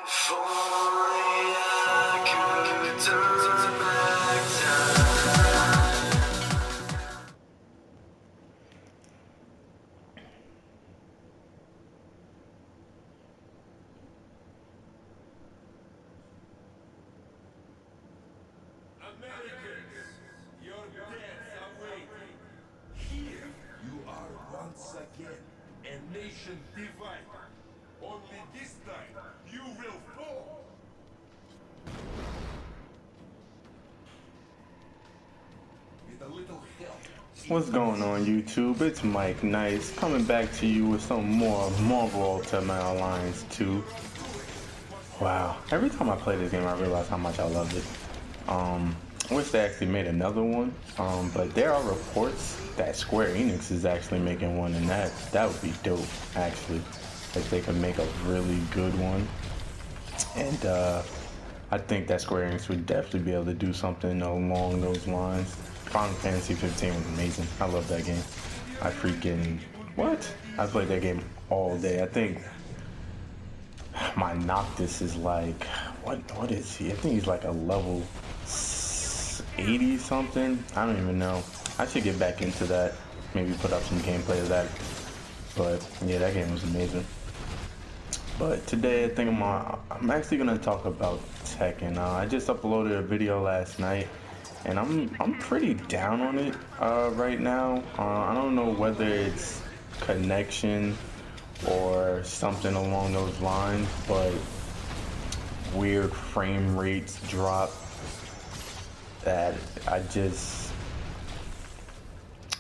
If only I could turn back time. Americans, your deaths are waiting. Here you are once again, a nation divided. Only this time you will fall. With a little help. What's going on YouTube? It's Mike Nice coming back to you with some more Marvel Ultimate Alliance 2. Wow, every time I play this game I realize how much I love it. I wish they actually made another one, but there are reports that Square Enix is actually making one, and that would be dope actually, if they could make a really good one. And I think that Square Enix would definitely be able to do something along those lines. Final Fantasy 15 was amazing. I love that game. I played that game all day. I think my Noctis is like, what is he? I think he's like a level 80 something. I don't even know. I should get back into that. Maybe put up some gameplay of that. But yeah, that game was amazing. But today I think I'm actually gonna talk about Tekken. I just uploaded a video last night, and I'm pretty down on it right now. I don't know whether it's connection or something along those lines, but weird frame rates drop that I just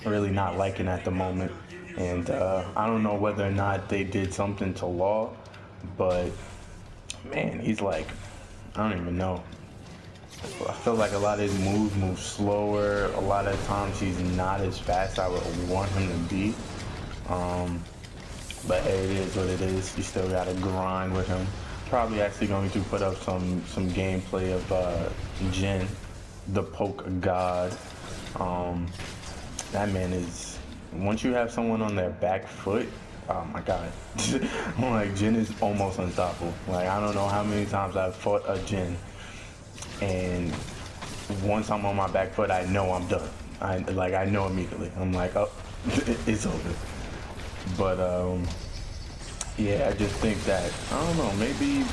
really not liking at the moment. And I don't know whether or not they did something to Law, but man, he's like, I don't even know. I feel like a lot of his moves move slower. A lot of times he's not as fast as I would want him to be. But hey, it is what it is. You still gotta grind with him. Probably actually going to put up some gameplay of Jin, the poke god. That man is, once you have someone on their back foot, oh my god. Like, Jin is almost unstoppable. Like, I don't know how many times I've fought a Jin, and once I'm on my back foot, I know I'm done. I know immediately. I'm like, oh, it's over. But yeah, I just think that, I don't know, maybe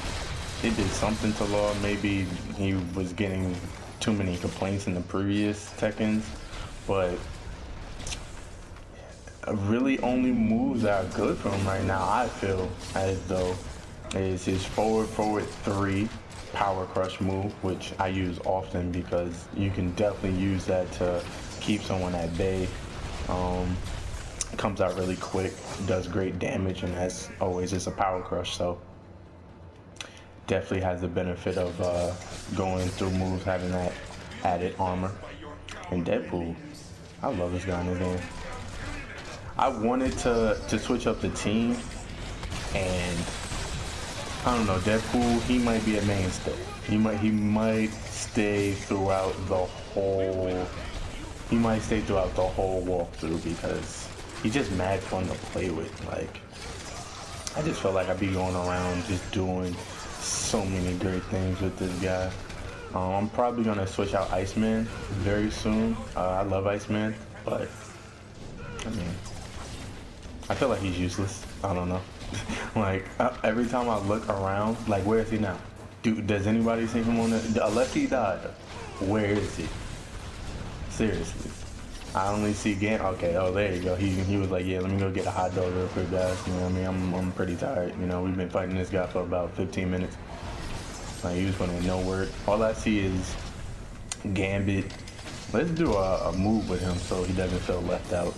it did something to Law. Maybe he was getting too many complaints in the previous Tekkens, but really only moves that are good for him right now, I feel as though, is his forward 3 power crush move, which I use often because you can definitely use that to keep someone at bay. Comes out really quick, does great damage, and as always it's a power crush, so definitely has the benefit of going through moves having that added armor. And Deadpool, I love this guy in this game. I wanted to switch up the team, and I don't know, Deadpool, he might be a mainstay. He might stay throughout the whole walkthrough because he's just mad fun to play with. Like, I just felt like I'd be going around just doing so many great things with this guy. I'm probably gonna switch out Iceman very soon. I love Iceman, but I mean, I feel like he's useless. I don't know. Like, every time I look around, like, where is he now? Does anybody see him on the, unless he died, where is he? Seriously. I only see okay, oh, there you go. He was like, yeah, let me go get a hot dog real quick, guys. You know what I mean? I'm pretty tired. You know, we've been fighting this guy for about 15 minutes. Like, he was putting in no work. All I see is Gambit. Let's do a move with him so he doesn't feel left out.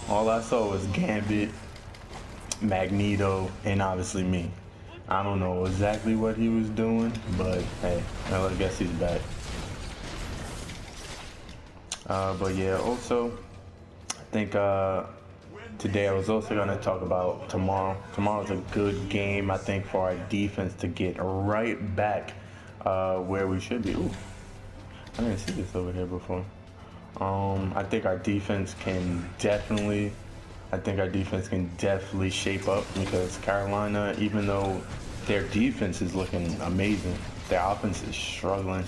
All I saw was Gambit, Magneto, and obviously me. I don't know exactly what he was doing, but hey, I guess he's back. But yeah, also, I think today I was also going to talk about tomorrow. Tomorrow's a good game, I think, for our defense to get right back where we should be. Ooh, I didn't see this over here before. I think our defense can definitely shape up, because Carolina, even though their defense is looking amazing. Their offense is struggling.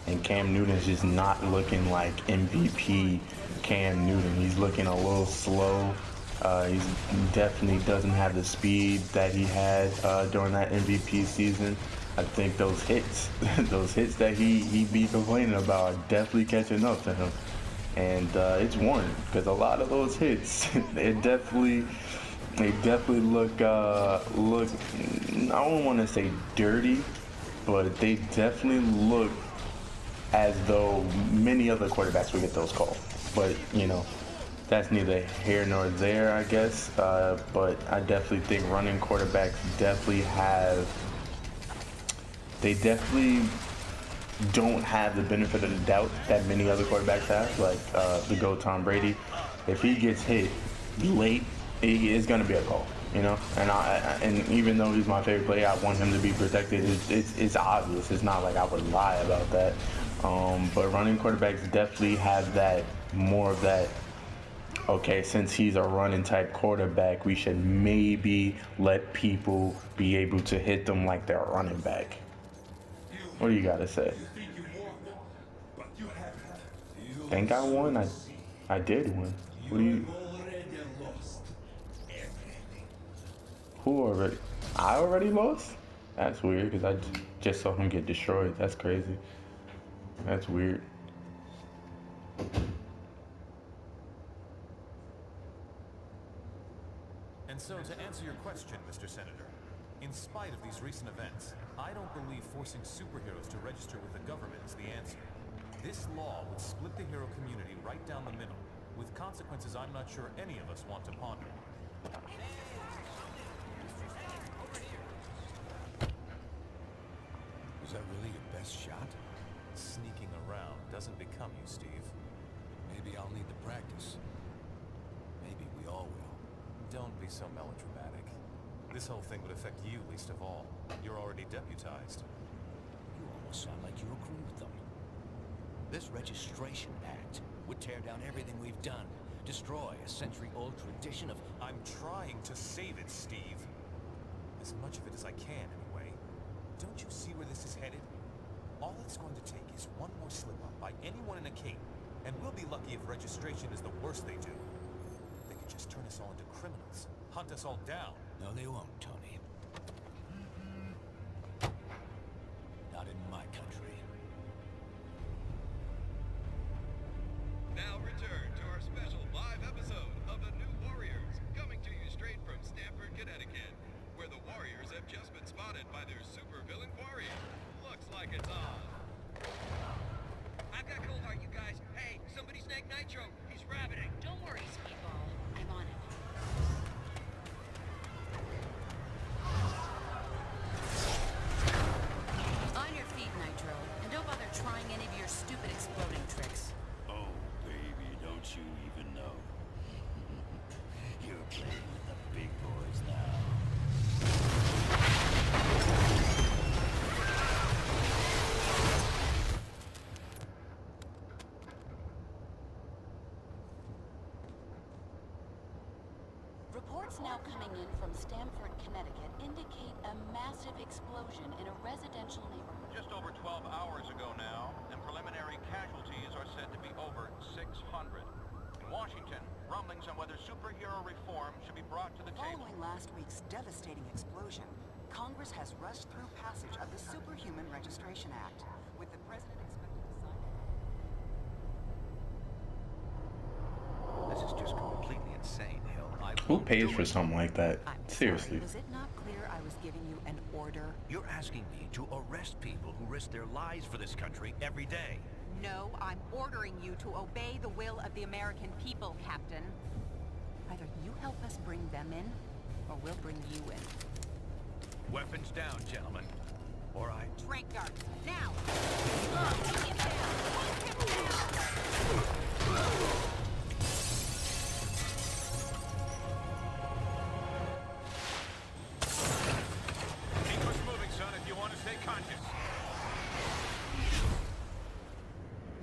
And Cam Newton's just not looking like MVP Cam Newton. He's looking a little slow. He definitely doesn't have the speed that he had during that MVP season. I think those hits, those hits that he be complaining about are definitely catching up to him. And it's warranted because a lot of those hits, they definitely look I don't want to say dirty, but they definitely look as though many other quarterbacks would get those calls. But you know, that's neither here nor there, I guess. But I definitely think running quarterbacks definitely don't have the benefit of the doubt that many other quarterbacks have, like the GOAT Tom Brady. If he gets hit late, it's going to be a call, you know. And even though he's my favorite player, I want him to be protected. It's obvious. It's not like I would lie about that. But running quarterbacks definitely have that, more of that. Okay, since he's a running type quarterback, we should maybe let people be able to hit them like they're a running back. What do you gotta say? You think you won, but you haven't. Think I won? I did win. What do you? You've already lost everything. Who already? I already lost? That's weird because I just saw him get destroyed. That's crazy. That's weird. And so, to answer your question, Mr. Senator, in spite of these recent events, I don't believe forcing superheroes to register with the government is the answer. This law would split the hero community right down the middle, with consequences I'm not sure any of us want to ponder. Was that really your best shot? Sneaking around doesn't become you, Steve. Maybe I'll need the practice. Maybe we all will. Don't be so melodramatic. This whole thing would affect you least of all. You're already deputized. You almost sound like you agree with them. This registration act would tear down everything we've done, destroy a century-old tradition of... I'm trying to save it, Steve. As much of it as I can, anyway. Don't you see where this is headed? All it's going to take is one more slip-up by anyone in a cape, and we'll be lucky if registration is the worst they do. They could just turn us all into criminals, hunt us all down. No, they won't, Tony. Not in my country. Now return to our special live episode of The New Warriors, coming to you straight from Stamford, Connecticut, where the Warriors have just been spotted by their supervillain quarry. Looks like it's on. I've got cold heart, you guys. Hey, somebody snag Nitro. He's rabbiting. Don't worry, Speedball. I'm on it. On your feet, Nitro. And don't bother trying any of your stupid exploding tricks. Oh, baby, don't you even know? You're playing with the big boys now. Reports now coming in from Stamford, Connecticut indicate a massive explosion in a residential neighborhood. Just over 12 hours ago now, and preliminary casualties are said to be over 600. In Washington, rumblings on whether superhero reform should be brought to the table. Following last week's devastating explosion, Congress has rushed through passage of the Superhuman Registration Act, with the president expected to sign it. This is just completely insane, Hill. Who pays for something like that? I'm Seriously. sorry, was it not clear I was giving you an order? You're asking me to arrest people who risk their lives for this country every day. No, I'm ordering you to obey the will of the American people, Captain. Either you help us bring them in, or we'll bring you in. Weapons down, gentlemen. Or I... Trank guards, now! Get down! Get down! Keep us moving, son, if you want to stay conscious.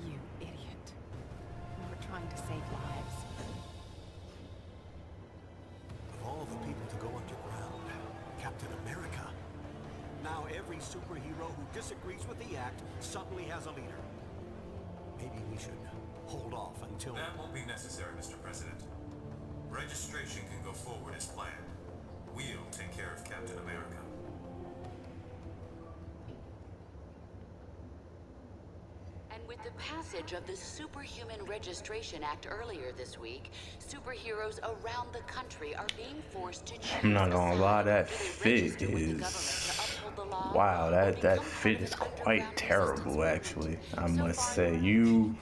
You idiot. We were trying to save lives. Of all the people to go underground, Captain America every superhero who disagrees with the act suddenly has a leader. Maybe we should hold off until... That won't be necessary, Mr. President. Registration can go forward as planned. We'll take care of Captain America. And with the passage of the Superhuman Registration Act earlier this week, superheroes around the country are being forced to choose. I'm not gonna lie, that Do they fit register with the is... government to uphold the law, Wow, or that become fit part is of an quite underground terrible, resistance actually. I movement? So must far, say, you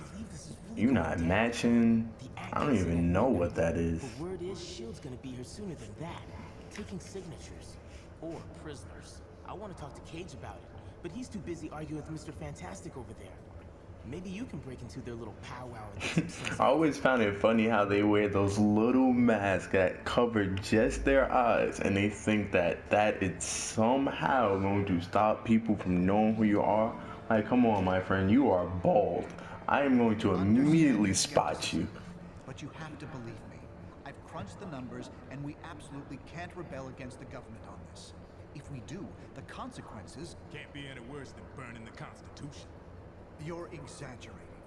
not matching. I don't even know what that is. The word is S.H.I.E.L.D.'s gonna be here sooner than that. Taking signatures. Or prisoners. I want to talk to Cage about it, but he's too busy arguing with Mr. Fantastic over there. Maybe you can break into their little powwow and get some sense. I always found it funny how they wear those little masks that cover just their eyes, and they think that that is somehow going to stop people from knowing who you are. Like, come on, my friend, you are bald. I am going to immediately spot you. But you have to believe me. I've crunched the numbers, and we absolutely can't rebel against the government on this. If we do, the consequences... Can't be any worse than burning the Constitution. You're exaggerating.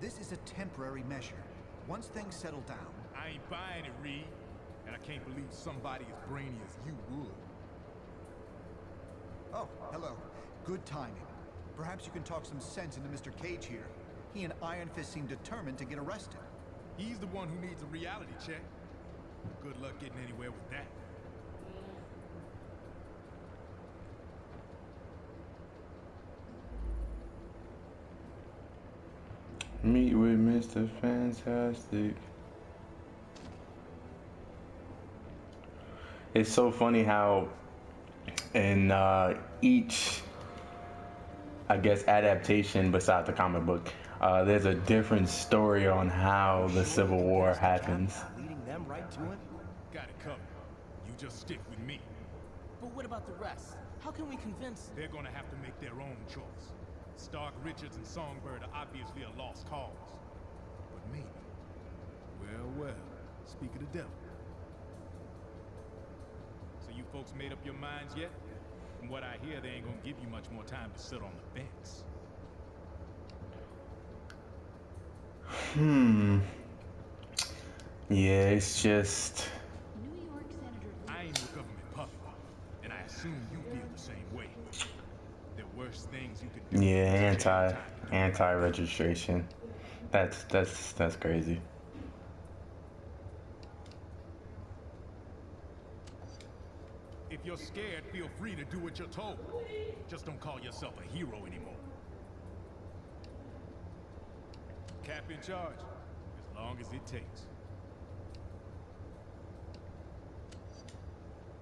This is a temporary measure. Once things settle down... I ain't buying it, Reed. And I can't believe somebody as brainy as you would. Oh, hello. Good timing. Perhaps you can talk some sense into Mr. Cage here. He and Iron Fist seem determined to get arrested. He's the one who needs a reality check. Good luck getting anywhere with that. Meet with Mr. Fantastic. It's so funny how in each, I guess, adaptation besides the comic book, there's a different story on how the Civil War happens. Leading them right to it? Got it covered. You just stick with me. But what about the rest? How can we convince... They're gonna have to make their own choice. Stark, Richards, and Songbird are obviously a lost cause. But maybe... Well, speak of the devil. So you folks made up your minds yet? From what I hear, they ain't gonna give you much more time to sit on the fence. Yeah, it's just... I ain't no government puppet, and I assume you feel the same way. There are worse things you could do. Yeah, anti-registration. That's crazy. If you're scared, feel free to do what you're told. Just don't call yourself a hero anymore. Cap in charge, as long as it takes.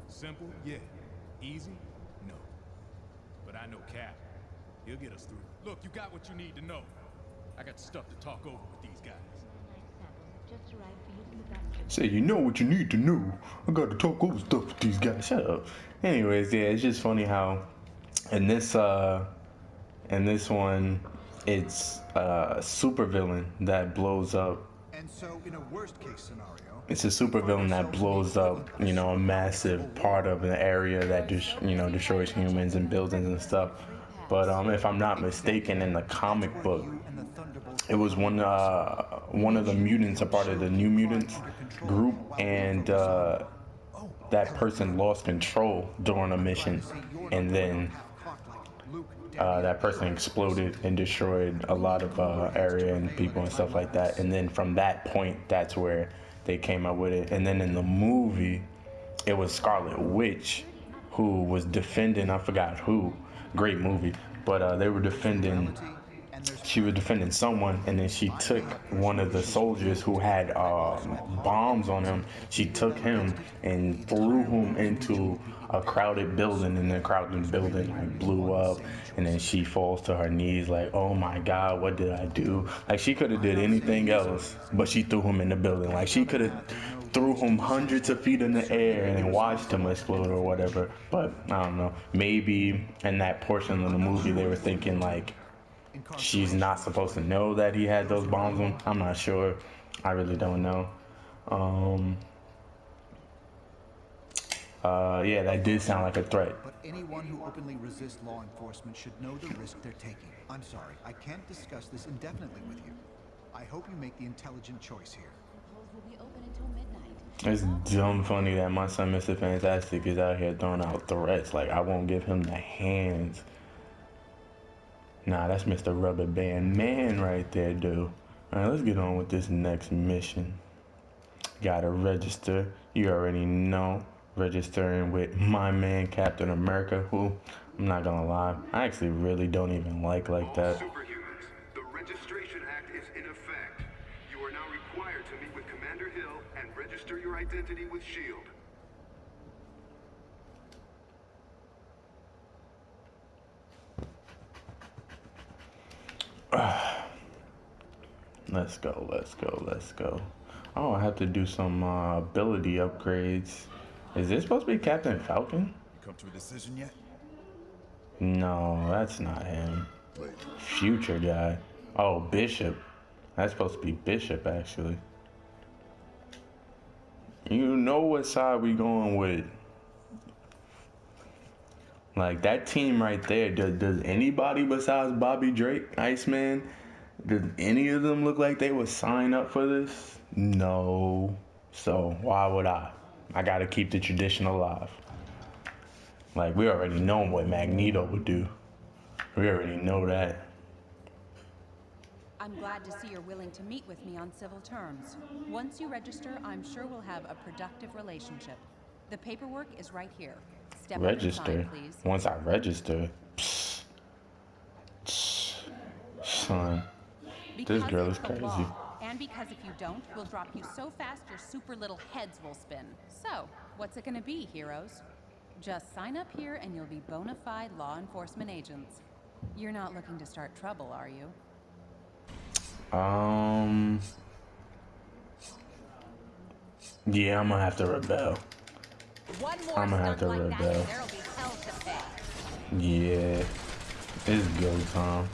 Simple? Yeah. Easy? No. But I know Cap. He'll get us through. Look, you got what you need to know. I got stuff to talk over with these guys. Say, you know what you need to know. I got to talk over stuff with these guys. Shut up. Anyways, yeah, it's just funny how in this one, it's a supervillain that blows up. And so, in a worst-case scenario... It's a supervillain that blows up, you know, a massive part of an area that just, you know, destroys humans and buildings and stuff. But if I'm not mistaken, in the comic book, it was one of the mutants, a part of the New Mutants group, and that person lost control during a mission, and then that person exploded and destroyed a lot of area and people and stuff like that. And then from that point, that's where they came up with it. And then in the movie, it was Scarlet Witch who was defending, I forgot who, great movie, but they were defending, she was defending someone, and then she took one of the soldiers who had bombs on him. She took him and threw him into a crowded building, and the crowded building like blew up, and then she falls to her knees like, oh my god, what did I do? Like, she could have did anything else, but she threw him in the building. Like, she could have threw him hundreds of feet in the air and then watched him explode or whatever. But I don't know, maybe in that portion of the movie they were thinking like she's not supposed to know that he had those bombs on. I'm not sure. I really don't know. Yeah, that did sound like a threat. But anyone who openly resists law enforcement should know the risk they're taking. I'm sorry, I can't discuss this indefinitely with you. I hope you make the intelligent choice here. Will be open until midnight. It's dumb funny that my son, Mr. Fantastic, is out here throwing out threats. Like, I won't give him the hands. Nah, that's Mr. Rubber Band Man right there, dude. Alright, let's get on with this next mission. Gotta register. You already know. Registering with my man, Captain America, who, I'm not gonna lie, I actually really don't even like that. Superhumans, the Registration Act is in effect. You are now required to meet with Commander Hill and register your identity with S.H.I.E.L.D. Let's go, let's go, let's go. Oh, I have to do some ability upgrades. Is this supposed to be Captain Falcon? You come to a decision yet? No, that's not him. Future guy. Oh, Bishop. That's supposed to be Bishop, actually. You know what side we going with. Like, that team right there, does anybody besides Bobby Drake, Iceman, does any of them look like they would sign up for this? No. So, why would I? I gotta keep the tradition alive. Like, we already know what Magneto would do. We already know that. I'm glad to see you're willing to meet with me on civil terms. Once you register, I'm sure we'll have a productive relationship. The paperwork is right here. Step Register? inside, please. Once I register? Son. This girl is crazy. Law, and because if you don't, we'll drop you so fast your super little heads will spin. So, what's it gonna be, heroes? Just sign up here and you'll be bona fide law enforcement agents. You're not looking to start trouble, are you? Yeah, I'm gonna have to rebel. I'm gonna have to rebel. There'll be hell to pay. Yeah. It's go time.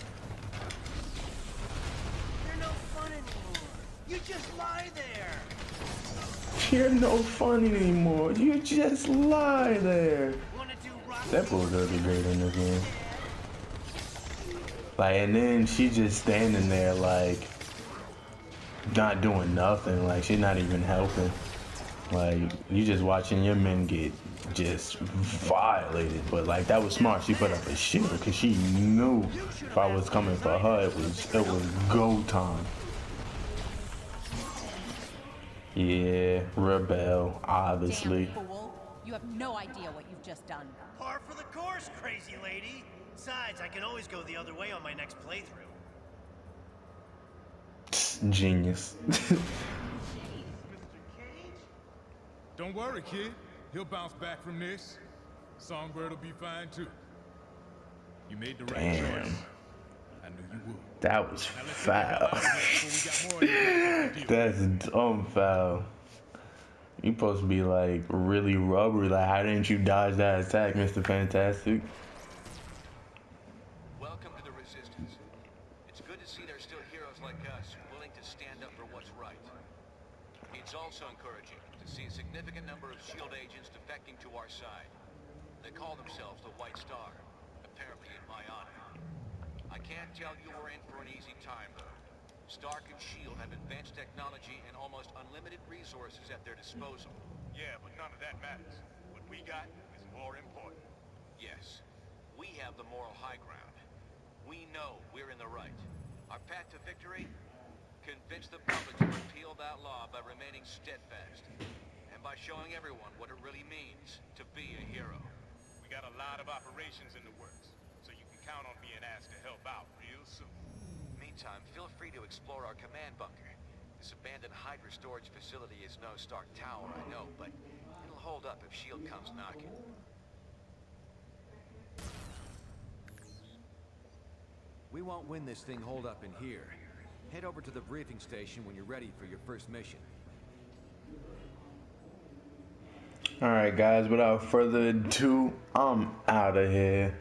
You're no fun anymore. You just lie there. You're no fun anymore. You just lie there. That bull's gonna be great in this game. Like, and then she just standing there, like, not doing nothing. Like, she's not even helping. Like, you just watching your men get just violated. But, like, that was smart. She put up a shield because she knew if I was coming for her, it was go time. Yeah, rebel, obviously. Damn fool. You have no idea what you've just done. Par for the course, crazy lady. Besides, I can always go the other way on my next playthrough. Genius. Don't worry, kid. He'll bounce back from this. Songbird will be fine too. You made the right choice. I knew you would. That was foul. That's dumb foul. You supposed to be like really rubbery. Like, how didn't you dodge that attack, Mr. Fantastic? Welcome to the Resistance. It's good to see there's still heroes like us willing to stand up for what's right. It's also encouraging to see a significant number of S.H.I.E.L.D. agents defecting to our side. They call themselves the White Star, apparently in my honor. I can't tell you we're in for an easy time, though. Stark and S.H.I.E.L.D. have advanced technology and almost unlimited resources at their disposal. Yeah, but none of that matters. What we got is more important. Yes, we have the moral high ground. We know we're in the right. Our path to victory? Convince the public to repeal that law by remaining steadfast. And by showing everyone what it really means to be a hero. We got a lot of operations in the works, so you can count on being asked to help out real soon. Meantime, feel free to explore our command bunker. This abandoned Hydra storage facility is no Stark Tower, I know, but it'll hold up if S.H.I.E.L.D. comes knocking. We won't win this thing holed up in here. Head over to the briefing station when you're ready for your first mission. Alright guys, without further ado, I'm out of here.